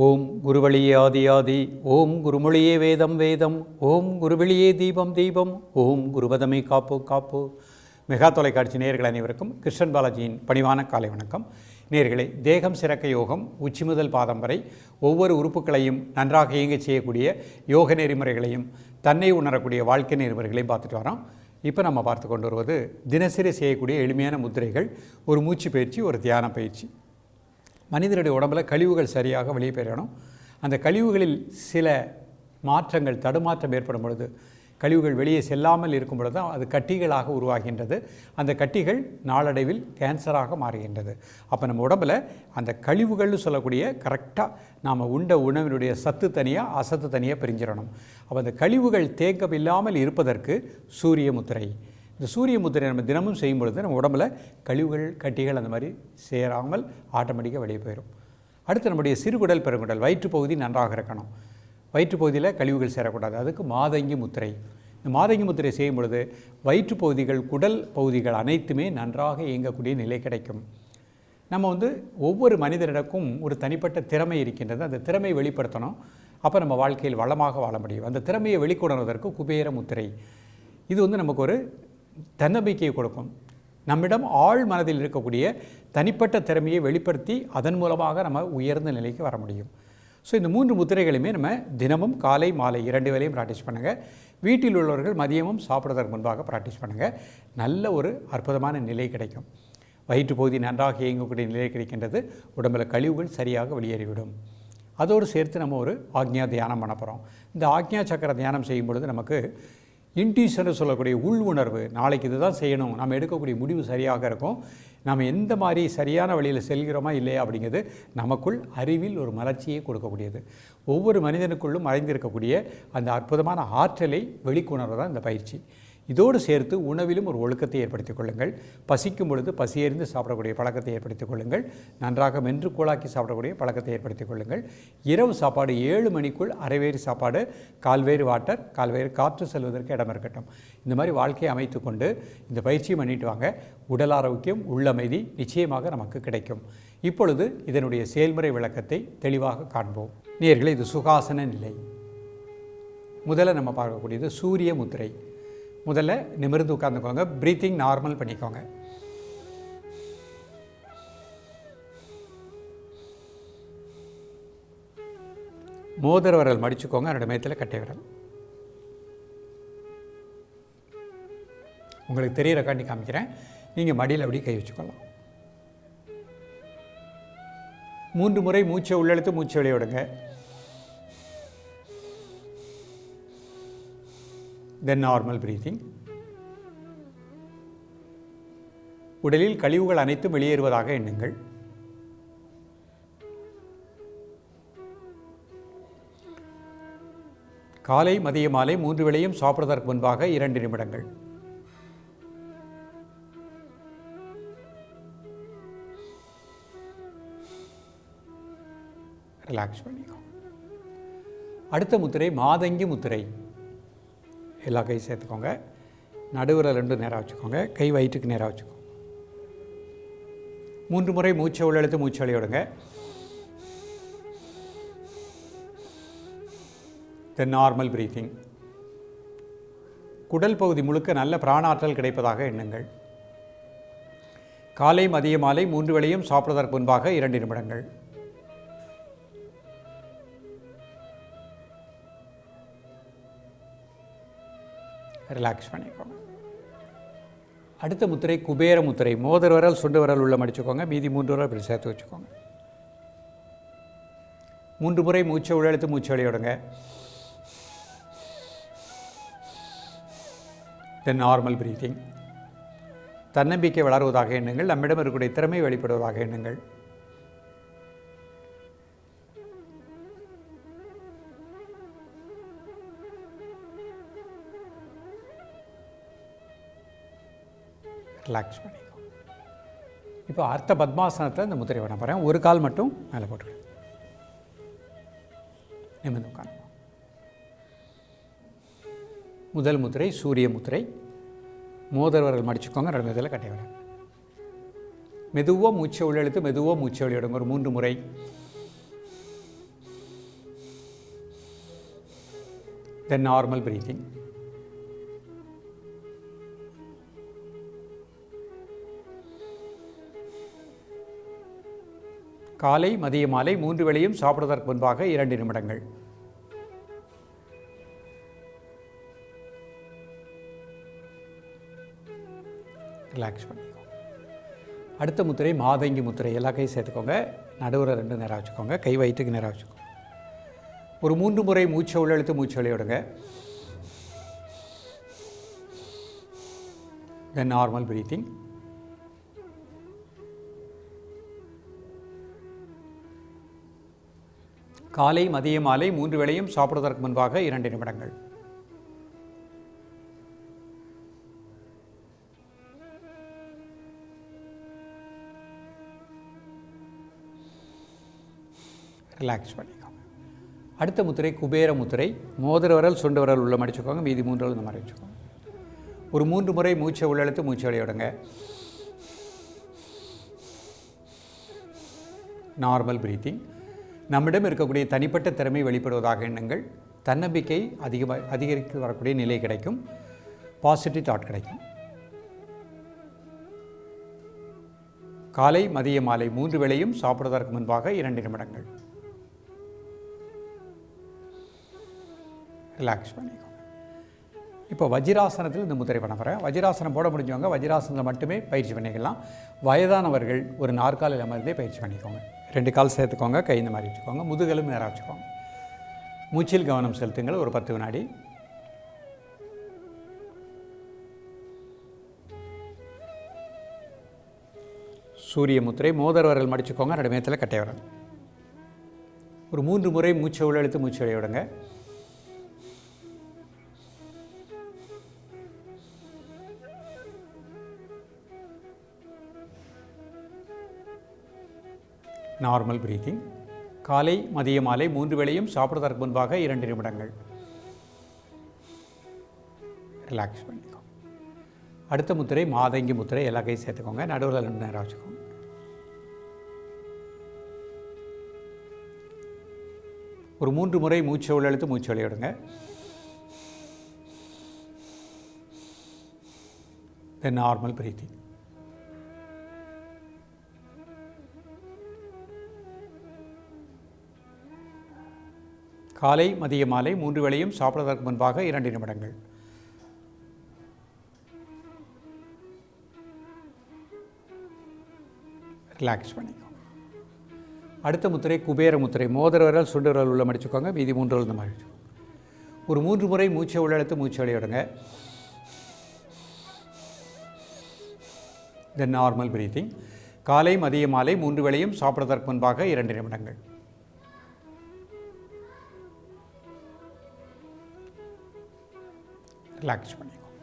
ஓம் குருவழியே ஆதி ஆதி, ஓம் குருமொழியே வேதம் வேதம், ஓம் குருவெளியே தீபம் தீபம், ஓம் குருபதமே காப்பு காப்பு. மெகா தொலைக்காட்சி நேயர்கள் அனைவருக்கும் கிருஷ்ணன் பாலாஜியின் பணிவான காலை வணக்கம். நேயர்களே, தேகம் சிறக்க யோகம், உச்சி முதல் பாதம் வரை ஒவ்வொரு உறுப்புகளையும் நன்றாக இயங்கச் செய்யக்கூடிய யோக நெறிமுறைகளையும் தன்னை உணரக்கூடிய வாழ்க்கை நெறிமுறைகளையும் பார்த்துட்டு வரோம். இப்போ நம்ம பார்த்து கொண்டு வருவது தினசரி செய்யக்கூடிய எளிமையான முத்திரைகள், ஒரு மூச்சு பயிற்சி, ஒரு தியான பயிற்சி. மனிதனுடைய உடம்பில் கழிவுகள் சரியாக வெளியே பெறணும். அந்த கழிவுகளில் சில மாற்றங்கள், தடுமாற்றம் ஏற்படும் பொழுது, கழிவுகள் வெளியே செல்லாமல் இருக்கும் பொழுது தான் அது கட்டிகளாக உருவாகின்றது. அந்த கட்டிகள் நாளடைவில் கேன்சராக மாறுகின்றது. அப்போ நம்ம உடம்பில் அந்த கழிவுகள்னு சொல்லக்கூடிய கரெக்டாக நாம் உண்ட உணவினுடைய சத்து தனியாக அசத்து தனியாக பிரிஞ்சிடணும். அப்போ அந்த கழிவுகள் தேக்கமில்லாமல் இருப்பதற்கு சூரிய முத்திரை. இந்த சூரிய முத்திரை நம்ம தினமும் செய்யும் பொழுது நம்ம உடம்பில் கழிவுகள், கட்டிகள் அந்த மாதிரி சேராமல் ஆட்டோமேட்டிக்காக வெளியே போயிடும். அடுத்து நம்முடைய சிறுகுடல், பெருங்குடல், வயிற்றுப்பகுதி நன்றாக இருக்கணும். வயிற்றுப்பகுதியில் கழிவுகள் சேரக்கூடாது. அதுக்கு மாதங்கி முத்திரை. இந்த மாதங்கி முத்திரை செய்யும் பொழுது வயிற்றுப்பகுதிகள், குடல் பகுதிகள் அனைத்துமே நன்றாக இயங்கக்கூடிய நிலை கிடைக்கும். நம்ம ஒவ்வொரு மனிதனிடக்கும் ஒரு தனிப்பட்ட திறமை இருக்கின்றது. அந்த திறமையை வெளிப்படுத்தணும். அப்போ நம்ம வாழ்க்கையில் வளமாக வாழ முடியும். அந்த திறமையை வெளிக்கொணர்வதற்கு குபேர முத்திரை. இது நமக்கு ஒரு தன்னம்பிக்கையை கொடுக்கும். நம்மிடம் ஆழ் மனதில் இருக்கக்கூடிய தனிப்பட்ட திறமையை வெளிப்படுத்தி அதன் மூலமாக நம்ம உயர்ந்த நிலைக்கு வர முடியும். ஸோ இந்த 3 முத்திரைகளையுமே நம்ம தினமும் காலை மாலை 2 வேளையும் ப்ராக்டிஸ் பண்ணுங்கள். வீட்டில் உள்ளவர்கள் மதியமும் சாப்பிட்றதற்கு முன்பாக ப்ராக்டிஸ் பண்ணுங்கள். நல்ல ஒரு அற்புதமான நிலை கிடைக்கும். வயிற்றுப்பகுதி நன்றாக இயங்கக்கூடிய நிலை கிடைக்கின்றது. உடம்பில் கழிவுகள் சரியாக வெளியேறிவிடும். அதோடு சேர்த்து நம்ம ஒரு ஆக்ஞா தியானம் பண்ண போகிறோம். இந்த ஆக்ஞா சக்கர தியானம் செய்யும் பொழுது நமக்கு இன்ட்யூஷன் சொல்லக்கூடிய உள் உணர்வு, நாளைக்கு இது தான் செய்யணும், நம்ம எடுக்கக்கூடிய முடிவு சரியாக இருக்கும், நம்ம எந்த மாதிரி சரியான வழியில் செல்கிறோமா இல்லையா அப்படிங்கிறது நமக்குள் அறிவில் ஒரு மலர்ச்சியை கொடுக்கக்கூடியது. ஒவ்வொரு மனிதனுக்குள்ளும் மறைந்திருக்கக்கூடிய அந்த அற்புதமான ஆற்றலை வெளிக்கொணர்வு தான் இந்த பயிற்சி. இதோடு சேர்த்து உணவிலும் ஒரு ஒழுக்கத்தை ஏற்படுத்திக் கொள்ளுங்கள். பசிக்கும் பொழுது பசியறிந்து சாப்பிடக்கூடிய பழக்கத்தை ஏற்படுத்திக் கொள்ளுங்கள். நன்றாக மென்று கூழாக்கி சாப்பிடக்கூடிய பழக்கத்தை ஏற்படுத்திக் கொள்ளுங்கள். இரவு சாப்பாடு 7 மணிக்குள் அரைவேறு சாப்பாடு, கால்வேறு வாட்டர், கால்வேறு காற்று செல்வதற்கு இடம் இருக்கட்டும். இந்த மாதிரி வாழ்க்கையை அமைத்து கொண்டு இந்த பயிற்சியை பண்ணிட்டு வாங்க. உடல் ஆரோக்கியம், உள்ளமைதி நிச்சயமாக நமக்கு கிடைக்கும். இப்பொழுது இதனுடைய செயல்முறை விளக்கத்தை தெளிவாக காண்போம். நேயர்களே, இது சுகாசன நிலை. முதல்ல நம்ம பார்க்கக்கூடியது சூரிய முத்திரை. முதல்ல நிமிர்ந்து உட்கார்ந்துக்கோங்க. ப்ரீத்திங் நார்மல் பண்ணிக்கோங்க. மோதிர விரல் மடிச்சுக்கோங்க. என்னோட மேத்தில் கட்டை விரல். உங்களுக்கு தெரியற காட்டி காமிக்கிறேன். நீங்கள் மடியில் அப்படி கை வச்சுக்கொள்ளலாம். 3 முறை மூச்சை உள்ளெழுத்து மூச்சை வெளியே விடுங்க. Then normal breathing. உடலில் கழிவுகள் அனைத்தும் வெளியேறுவதாக எண்ணுங்கள். காலை, மதிய, மாலை 3 வேளையும் சாப்பிடுவதற்கு முன்பாக 2 நிமிடங்கள். ரிலாக்ஸ் பண்ணிக்கோ. அடுத்த முத்திரை மாதங்கி முத்திரை. எல்லா கை சேர்த்துக்கோங்க. நடுவில் 2 நேராக வச்சுக்கோங்க. கை வயிற்றுக்கு நேராக வச்சுக்கோங்க. 3 முறை மூச்சை உள்ளெழுத்து மூச்சை வெளியே விடுங்க. தென் நார்மல் பிரீத்திங். குடல் பகுதி முழுக்க நல்ல பிராணாற்றல் கிடைப்பதாக எண்ணுங்கள். காலை, மதிய, மாலை 3 வேளையும் சாப்பிடுவதற்கு முன்பாக 2 நிமிடங்கள். ரிலாக்ஸ் பண்ணிக்கோங்க. அடுத்த முத்திரை குபேர முத்திரை. மோதிர விரல், சுண்டு விரல் உள்ள மடிச்சுக்கோங்க. மீதி 3 விரல் இப்படி சேர்த்து வச்சுக்கோங்க. 3 முறை மூச்சை உள்ளெழுத்து மூச்சை வெளியே விடுங்க. தென் நார்மல் பிரீத்திங். தன்னம்பிக்கை வளருவதாக எண்ணுங்கள். நம்மிடம் இருக்கக்கூடிய திறமை வெளிப்படுவதாக எண்ணுங்கள். ரிலாக்ஸ் பண்ணிக்கோ. இப்போ அர்த்த பத்மாசனத்தில் இந்த முத்திரை பண்ண போகிறேன். ஒரு கால் மட்டும் மேலே போட்டுருக்கேன். நிமிர்ந்து உட்காந்து. முதல் முத்திரை சூரிய முத்திரை. மோதிர விரல் மடிச்சுக்கோங்க. 2 இதில் கட்டை விரல். மெதுவாக மூச்சை உள்ளெழுத்து மெதுவாக மூச்சை வெளியிடுங்க. ஒரு 3 முறை. Then normal breathing. காலை மதிய மாலை 3 வேளையும் சாப்பிடுவதற்கு முன்பாக 2 நிமிடங்கள். ரிலாக்ஸ் பண்ணிக்கோங்க. அடுத்த முத்திரை மாதங்கி முத்திரை. எல்லா கையும் சேர்த்துக்கோங்க. நடுவில் 2 நேராக வச்சுக்கோங்க. கை வயிற்றுக்கு நேராக வச்சுக்கோங்க. ஒரு 3 முறை மூச்சை உள்ளெழுத்து மூச்சை வெளியிடுங்க. தென் நார்மல் பிரீத்திங். காலை மதிய மாலை 3 வேளையும் சாப்பிடுவதற்கு முன்பாக 2 நிமிடங்கள். ரிலாக்ஸ் பண்ணிக்கோங்க. அடுத்த முத்திரை குபேர முத்திரை. மோதிர விரல் சுண்டு விரல் உள்ள மடிச்சுக்கோங்க. மீதி 3 விரல் இந்த மாதிரி வச்சுக்கோங்க. ஒரு 3 முறை மூச்சை உள்ளெழுத்து மூச்சை வெளியிடுங்க. Normal breathing. நம்மிடம் இருக்கக்கூடிய தனிப்பட்ட திறமை வெளிப்படுவதாக எண்ணுங்கள். தன்னம்பிக்கை அதிகரித்து வரக்கூடிய நிலை கிடைக்கும். பாசிட்டிவ் தாட் கிடைக்கும். காலை மதிய மாலை 3 வேளையும் சாப்பிடுவதற்கு முன்பாக 2 நிமிடங்கள். ரிலாக்ஸ் பண்ணிக்கோங்க. இப்போ வஜ்ராசனத்தில் இந்த முத்திரை பண்ண போகிறேன். வஜ்ராசனம் போட முடிஞ்சவங்க வஜ்ராசனத்தில் மட்டுமே பயிற்சி பண்ணிக்கலாம். வயதானவர்கள் ஒரு நாற்காலில் அமர்ந்தே பயிற்சி பண்ணிக்கோங்க. 2 கால் சேர்த்துக்கோங்க. கை இந்த மாதிரி வச்சுக்கோங்க. முதுகலும் நேராக வச்சுக்கோங்க. மூச்சில் கவனம் செலுத்துங்கள். ஒரு 10 வினாடி. சூரிய முத்திரை. மோதிர விரல் மடிச்சுக்கோங்க. நடுமையத்தில் கட்டை விரல். ஒரு 3 முறை மூச்சை உள்ளெழுத்து மூச்சை வெளிய விடுங்க. Normal breathing. காலை மதிய மாலை 3 வேளையும் சாப்பிடுவதற்கு முன்பாக 2 நிமிடங்கள். ரிலாக்ஸ் பண்ணிக்கோங்க. அடுத்த முத்திரை மாதங்கி முத்திரை. எல்லா கையும் சேர்த்துக்கோங்க. நடுவில் 2 நேரம் வச்சுக்கோங்க. ஒரு 3 முறை மூச்சை உள்ளெழுத்து மூச்சை வெளியிடுங்க. தென் நார்மல் பிரீத்திங். காலை மதிய மாலை 3 வேளையும் சாப்பிடுவதற்கு முன்பாக 2 நிமிடங்கள். ரிலாக்ஸ் பண்ணிக்கோங்க. அடுத்த முத்திரை குபேர முத்திரை. மோதிர விரல் சுண்டு விரல் உள்ள மடிச்சுக்கோங்க. மீதி 3 விரல் இந்த மாதிரி வச்சுக்கோங்க. ஒரு 3 முறை மூச்சை உள்ளெழுத்து மூச்சை வெளியிடுங்க. தென் நார்மல் பிரீத்திங். காலை மதிய மாலை 3 வேளையும் சாப்பிடுவதற்கு முன்பாக 2 நிமிடங்கள். ரிலாக்ஸ் பண்ணிக்கோங்க.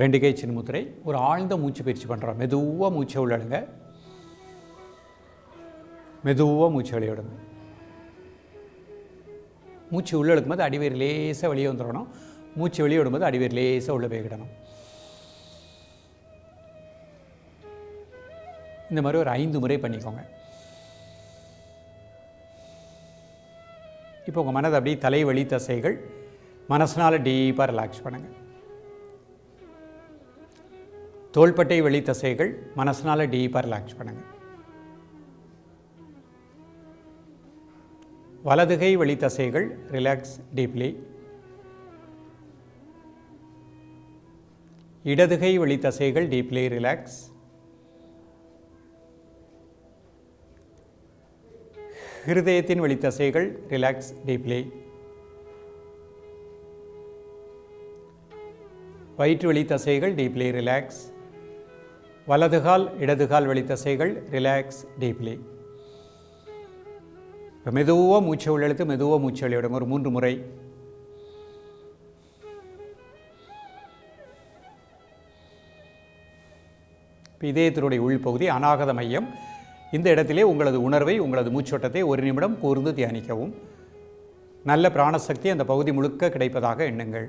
2 கை சின்ன முத்திரை. ஒரு ஆழ்ந்த மூச்சு பயிற்சி பண்ணுறோம். மெதுவாக மூச்சை உள்ளடுங்க. மெதுவாக மூச்சு வெளியிடுங்க. மூச்சு உள்ளே எடுக்கும்போது அடிவேர் லேசாக வெளியே வந்துடணும். மூச்சு வெளியே விடும்போது அடிவேர் லேசாக உள்ளே போய்கிடணும். இந்த மாதிரி ஒரு 5 முறை பண்ணிக்கோங்க. இப்போ உங்கள் மனதை அப்படியே தலை வலி தசைகள் மனசனால் டீப்பாக ரிலாக்ஸ் பண்ணுங்கள். தோள்பட்டை வெளி தசைகள் மனசனால் டீப்பாக ரிலாக்ஸ் பண்ணுங்கள். வலதுகை வெளி தசைகள் ரிலாக்ஸ் டீப்லி. இடதுகை வெளி தசைகள் டீப்லி ரிலாக்ஸ். ஹிருதயத்தின் வெளி தசைகள் ரிலாக்ஸ் டீப்லி. வயிற்று வெளி தசைகள் டீப்லி ரிலாக்ஸ். வலதுகால் இடதுகால் வெளி தசைகள் ரிலாக்ஸ் டீப்லி. இப்போ மெதுவாக மூச்சை உள்ளெழுத்து மெதுவாக மூச்சை வெளியிடுங்க. ஒரு 3 முறை. இப்போ இதயத்தினுடைய உள்பகுதி அநாகத மையம். இந்த இடத்திலே உங்களது உணர்வை உங்களது மூச்சோட்டத்தை 1 நிமிடம் கூர்ந்து தியானிக்கவும். நல்ல பிராணசக்தி அந்த பகுதி முழுக்க கிடைப்பதாக எண்ணுங்கள்.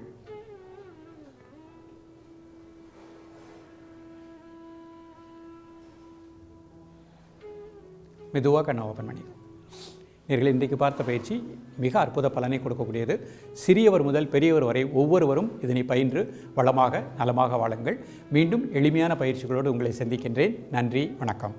மெதுவாக கண்ணை ஓப்பன் பண்ணிக்கோ. நேயர்களே, இன்றைக்கு பார்த்த பயிற்சி மிக அற்புத பலனை கொடுக்கக்கூடியது. சிறியவர் முதல் பெரியவர் வரை ஒவ்வொருவரும் இதனை பயின்று வளமாக நலமாக வாழுங்கள். மீண்டும் எளிமையான பயிற்சிகளோடு உங்களை சந்திக்கின்றேன். நன்றி, வணக்கம்.